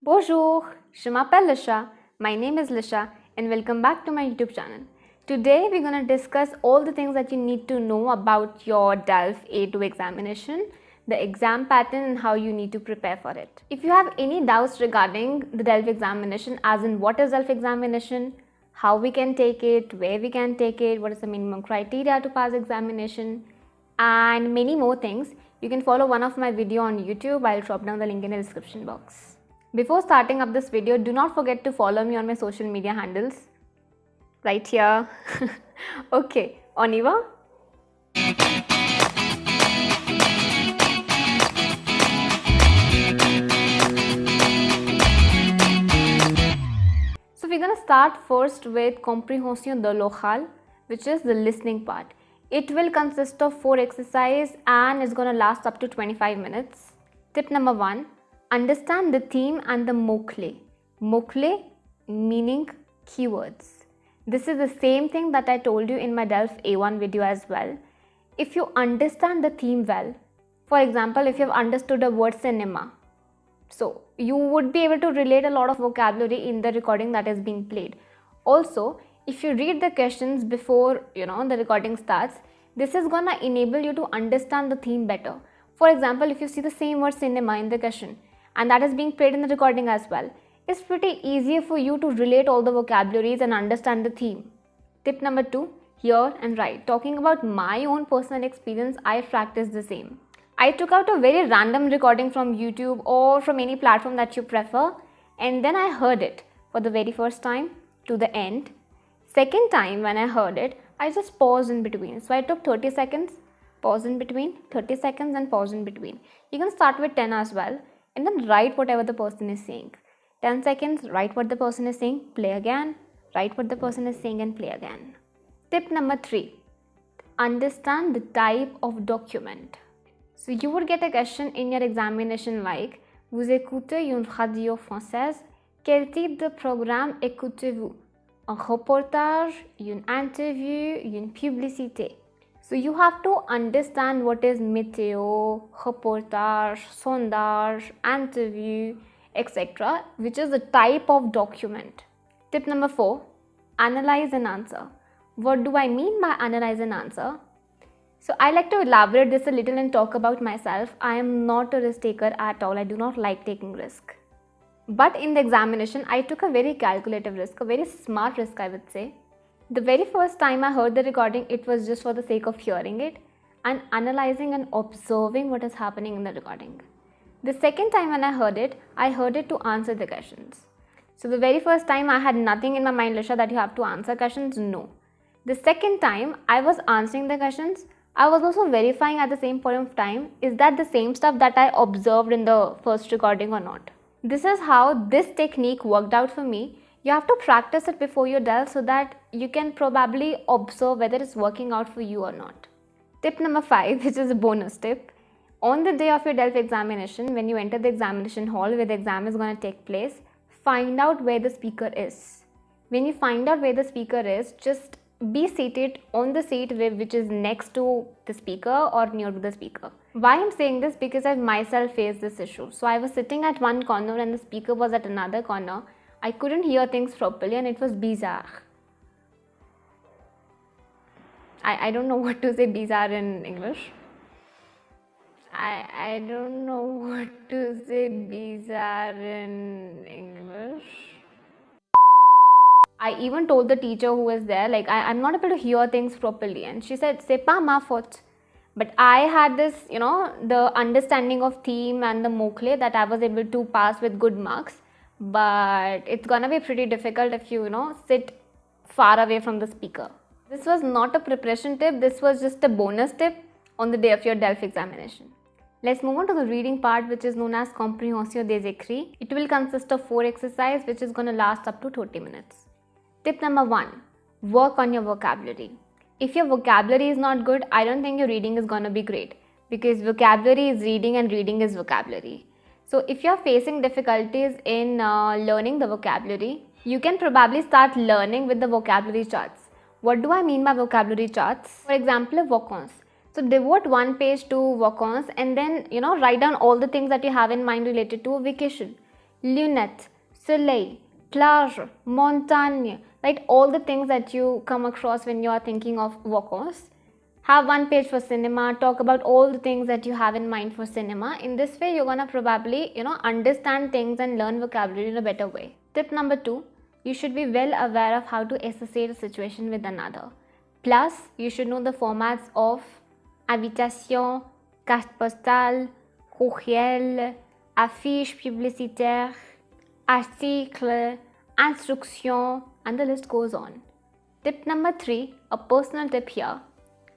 Bonjour, je m'appelle Lisha. My name is Lisha and welcome back to my YouTube channel. Today we're going to discuss all the things that you need to know about your DELF A2 examination, the exam pattern and how you need to prepare for it. If you have any doubts regarding the DELF examination, as in what is DELF examination, how we can take it, where we can take it, what is the minimum criteria to pass examination, and many more things, you can follow one of my video on YouTube. I'll drop down the link in the description box. Before starting up this video, do not forget to follow me on my social media handles right here. Okay, on y va. So we're gonna start first with comprehension de l'oral, which is the listening part. It will consist of 4 exercises and it's gonna last up to 25 minutes. Tip number 1. Understand the theme and the mots-clés. Mots-clés meaning keywords. This is the same thing that I told you in my DELF A1 video as well. If you understand the theme well, for example, if you have understood the word cinema, so you would be able to relate a lot of vocabulary in the recording that is being played. Also, if you read the questions before the recording starts, this is gonna enable you to understand the theme better. For example, if you see the same word cinema in the question and that is being played in the recording as well, it's pretty easier for you to relate all the vocabularies and understand the theme. Tip number 2, hear and write. Talking about my own personal experience, I practiced the same. I took out a very random recording from YouTube or from any platform that you prefer, and then I heard it for the very first time to the end. Second time when I heard it, I just paused in between. So I took 30 seconds, pause in between, 30 seconds and pause in between. You can start with 10 as well and then write whatever the person is saying. 10 seconds, write what the person is saying, play again, write what the person is saying and play again. Tip number 3, understand the type of document. So you would get a question in your examination like, vous écoutez une radio française, quel type de programme écoutez-vous? Un reportage, une interview, une publicité. So you have to understand what is météo, reportage, sondage, interview, etc., which is the type of document. Tip number 4, analyze and answer. What do I mean by analyze and answer? So I like to elaborate this a little and talk about myself. I am not a risk taker at all. I do not like taking risk. But in the examination, I took a very calculative risk, a very smart risk, I would say. The very first time I heard the recording, it was just for the sake of hearing it and analyzing and observing what is happening in the recording. The second time when I heard it to answer the questions. So the very first time I had nothing in my mind, Lisha, that you have to answer questions. No. The second time I was answering the questions, I was also verifying at the same point of time, is that the same stuff that I observed in the first recording or not. This is how this technique worked out for me. You have to practice it before you DELF so that you can probably observe whether it's working out for you or not. Tip number 5, which is a bonus tip. On the day of your DELF examination, when you enter the examination hall where the exam is going to take place, find out where the speaker is. When you find out where the speaker is, just be seated on the seat which is next to the speaker or near to the speaker. Why I'm saying this? Because I myself faced this issue. So I was sitting at one corner and the speaker was at another corner. I couldn't hear things properly and it was bizarre. I don't know what to say bizarre in English. I don't know what to say bizarre in English. I even told the teacher who was there, like, I'm not able to hear things properly. And she said, c'est pas ma faute. But I had this, the understanding of theme and the mots-clés that I was able to pass with good marks. But it's gonna be pretty difficult if you, sit far away from the speaker. This was not a preparation tip. This was just a bonus tip on the day of your DELF examination. Let's move on to the reading part, which is known as comprehension des écrits. It will consist of 4 exercises, which is going to last up to 30 minutes. Tip number 1, work on your vocabulary. If your vocabulary is not good, I don't think your reading is going to be great, because vocabulary is reading and reading is vocabulary. So if you're facing difficulties in learning the vocabulary, you can probably start learning with the vocabulary charts. What do I mean by vocabulary charts? For example, vacances. So devote one page to vacances and then write down all the things that you have in mind related to a vacation. lunette, soleil, plage, montagne, right? All the things that you come across when you are thinking of vacances. Have one page for cinema, talk about all the things that you have in mind for cinema. In this way, you're gonna probably, understand things and learn vocabulary in a better way. Tip number 2, you should be well aware of how to associate a situation with another. Plus, you should know the formats of invitation, carte postale, courriel, affiche publicitaire, article, instruction, and the list goes on. Tip number 3, a personal tip here.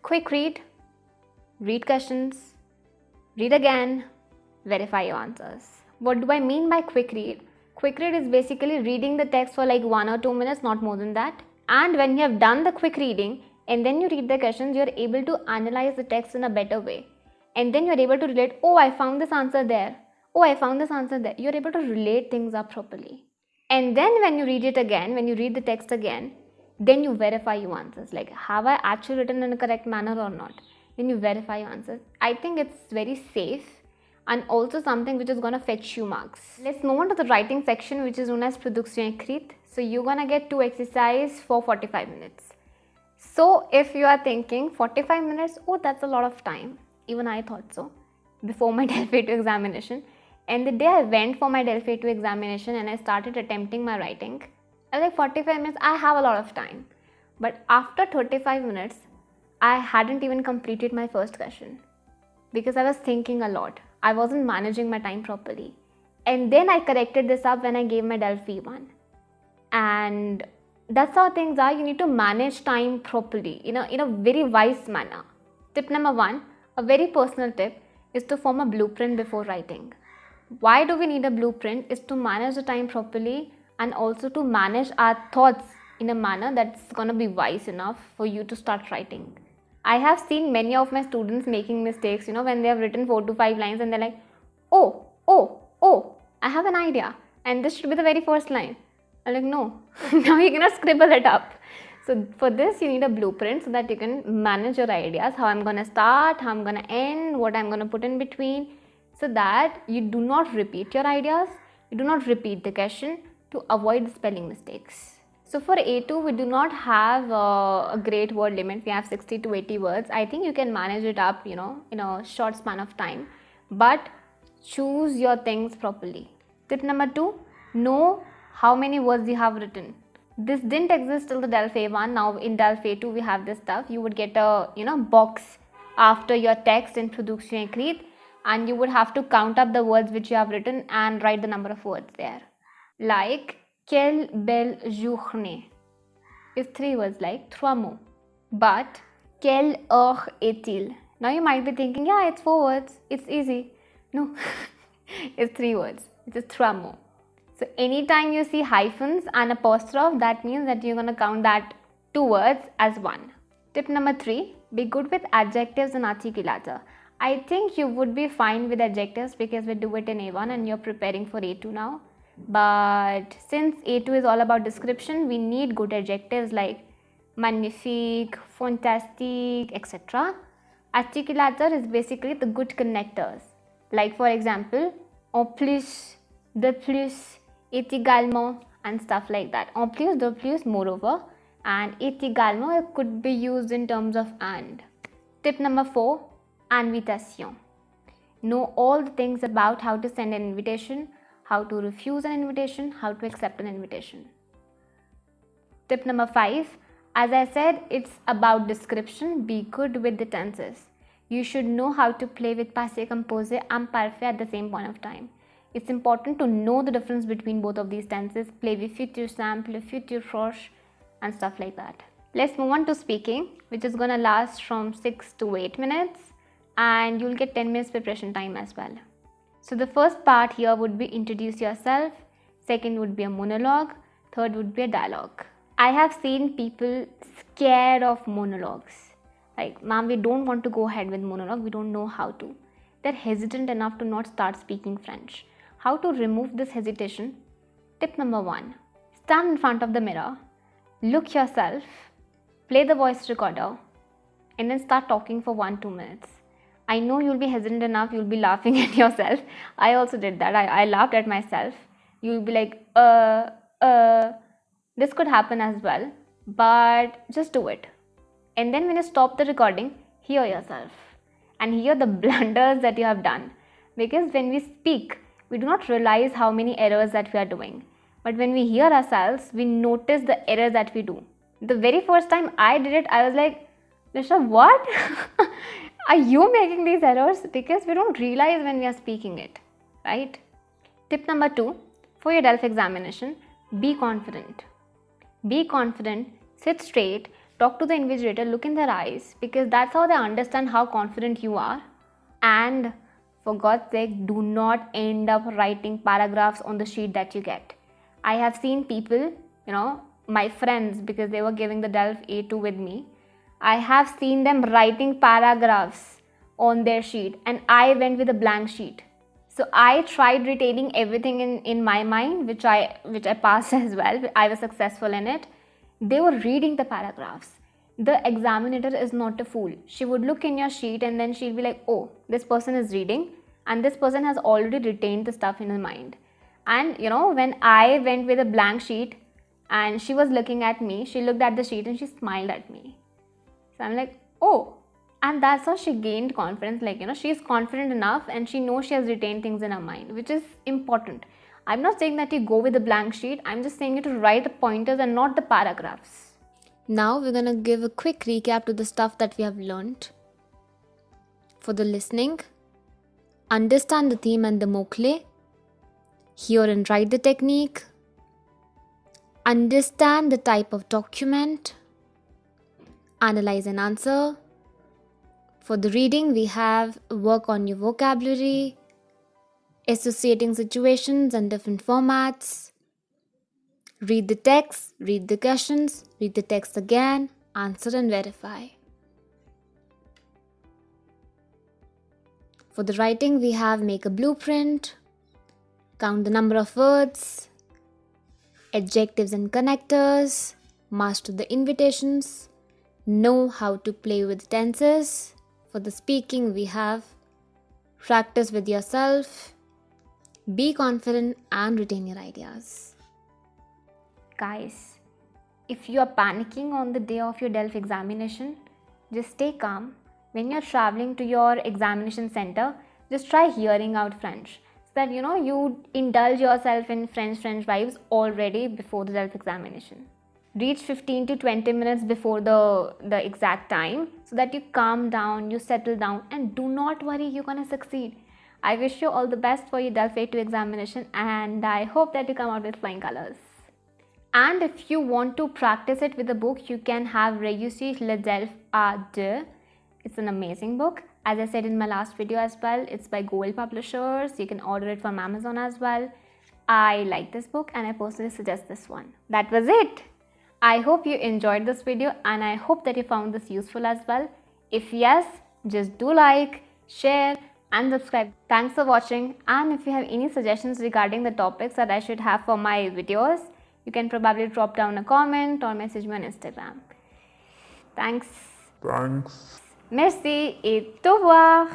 Quick read questions, read again, verify your answers. What do I mean by quick read? Quick read is basically reading the text for like 1 or 2 minutes, not more than that. And when you have done the quick reading and then you read the questions, you are able to analyze the text in a better way. And then you are able to relate, oh, I found this answer there. Oh, I found this answer there. You are able to relate things up properly. And then when you read it again, when you read the text again, then you verify your answers. Like, have I actually written in a correct manner or not? Then you verify your answers. I think it's very safe and also something which is going to fetch you marks. Let's move on to the writing section, which is known as production écrite. So you're going to get 2 exercises for 45 minutes. So if you are thinking 45 minutes, oh, that's a lot of time. Even I thought so before my Delphi 2 examination. And the day I went for my Delphi 2 examination and I started attempting my writing, I was like, 45 minutes, I have a lot of time. But after 35 minutes, I hadn't even completed my first question because I was thinking a lot. I wasn't managing my time properly. And then I corrected this up when I gave my Delphi 1. And that's how things are. You need to manage time properly in a very wise manner. Tip number 1, a very personal tip, is to form a blueprint before writing. Why do we need a blueprint? Is to manage the time properly and also to manage our thoughts in a manner that's going to be wise enough for you to start writing. I have seen many of my students making mistakes, when they have written 4 to 5 lines and they're like, oh, I have an idea and this should be the very first line. I'm like, no, now you cannot scribble it up. So for this, you need a blueprint so that you can manage your ideas, how I'm going to start, how I'm going to end, what I'm going to put in between, so that you do not repeat your ideas, you do not repeat the question, to avoid spelling mistakes. So for A2, we do not have a great word limit. We have 60 to 80 words. I think you can manage it up, in a short span of time. But choose your things properly. Tip number 2, know how many words you have written. This didn't exist till the Delphi 1. Now in Delphi 2, we have this stuff. You would get a, box after your text in production écrite, and you would have to count up the words which you have written and write the number of words there. Like, quelle belle journée is 3 words, like 3 mots. But, quelle heure est-il? Now you might be thinking, yeah, it's 4 words, it's easy. No, it's 3 words, it is 3 mots. So anytime you see hyphens and apostrophe, that means that you're going to count that 2 words as 1. Tip number 3, be good with adjectives and articulata. I think you would be fine with adjectives because we do it in A1 and you're preparing for A2 now. But since A2 is all about description, we need good adjectives like magnifique, fantastique, etc. Articulator is basically the good connectors. Like for example, en plus, de plus, et également, and stuff like that. En plus, de plus, moreover, and et également could be used in terms of and. Tip number 4, invitation. Know all the things about how to send an invitation, how to refuse an invitation, how to accept an invitation. Tip number 5, as I said, it's about description. Be good with the tenses. You should know how to play with passé composé and parfait at the same point of time. It's important to know the difference between both of these tenses, play with futur simple, futur proche, and stuff like that. Let's move on to speaking, which is going to last from 6 to 8 minutes, and you'll get 10 minutes preparation time as well. So the first part here would be introduce yourself, second would be a monologue, third would be a dialogue. I have seen people scared of monologues. Like, ma'am, we don't want to go ahead with monologue, we don't know how to. They're hesitant enough to not start speaking French. How to remove this hesitation? Tip number 1, stand in front of the mirror, look yourself, play the voice recorder, and then start talking for 1-2 minutes. I know you'll be hesitant enough, you'll be laughing at yourself. I also did that. I laughed at myself. you'll be like, this could happen as well, but just do it. And then when you stop the recording, hear yourself and hear the blunders that you have done. Because when we speak, we do not realize how many errors that we are doing. But when we hear ourselves, we notice the errors that we do. The very first time I did it, I was like, Nisha, what? Are you making these errors? Because we don't realize when we are speaking it, right? Tip number 2, for your DELF examination, be confident. Be confident, sit straight, talk to the invigilator, look in their eyes, because that's how they understand how confident you are. And for God's sake, do not end up writing paragraphs on the sheet that you get. I have seen people, my friends, because they were giving the DELF A2 with me, I have seen them writing paragraphs on their sheet, and I went with a blank sheet. So I tried retaining everything in my mind, which I passed as well. I was successful in it. They were reading the paragraphs. The examiner is not a fool. She would look in your sheet and then she'll be like, oh, this person is reading and this person has already retained the stuff in his mind. And when I went with a blank sheet and she was looking at me, she looked at the sheet and she smiled at me. So I'm like, oh. And that's how she gained confidence. She's confident enough and she knows she has retained things in her mind, which is important. I'm not saying that you go with a blank sheet. I'm just saying you to write the pointers and not the paragraphs. Now we're going to give a quick recap to the stuff that we have learned. For the listening, understand the theme and the mot-clé. Hear and write the technique. Understand the type of document. Analyze and answer. For the reading, we have work on your vocabulary, associating situations and different formats. Read the text, read the questions, read the text again, answer and verify. For the writing, we have make a blueprint, count the number of words, adjectives and connectors, master the invitations, know how to play with tenses. For the speaking, we have practice with yourself, be confident and retain your ideas. Guys, if you are panicking on the day of your DELF examination, just stay calm. When you're traveling to your examination center, just try hearing out French so that you indulge yourself in French vibes already before the DELF examination. Reach 15 to 20 minutes before the exact time so that you calm down, you settle down, and do not worry, you're gonna succeed. I wish you all the best for your DELF A2 examination and I hope that you come out with flying colors. And if you want to practice it with a book, you can have Réussir le DELF A2. It's an amazing book. As I said in my last video as well, it's by Goel Publishers. You can order it from Amazon as well. I like this book and I personally suggest this one. That was it. I hope you enjoyed this video and I hope that you found this useful as well. If yes, just do like, share and subscribe. Thanks for watching, and if you have any suggestions regarding the topics that I should have for my videos, you can probably drop down a comment or message me on Instagram. Thanks. Merci et au revoir.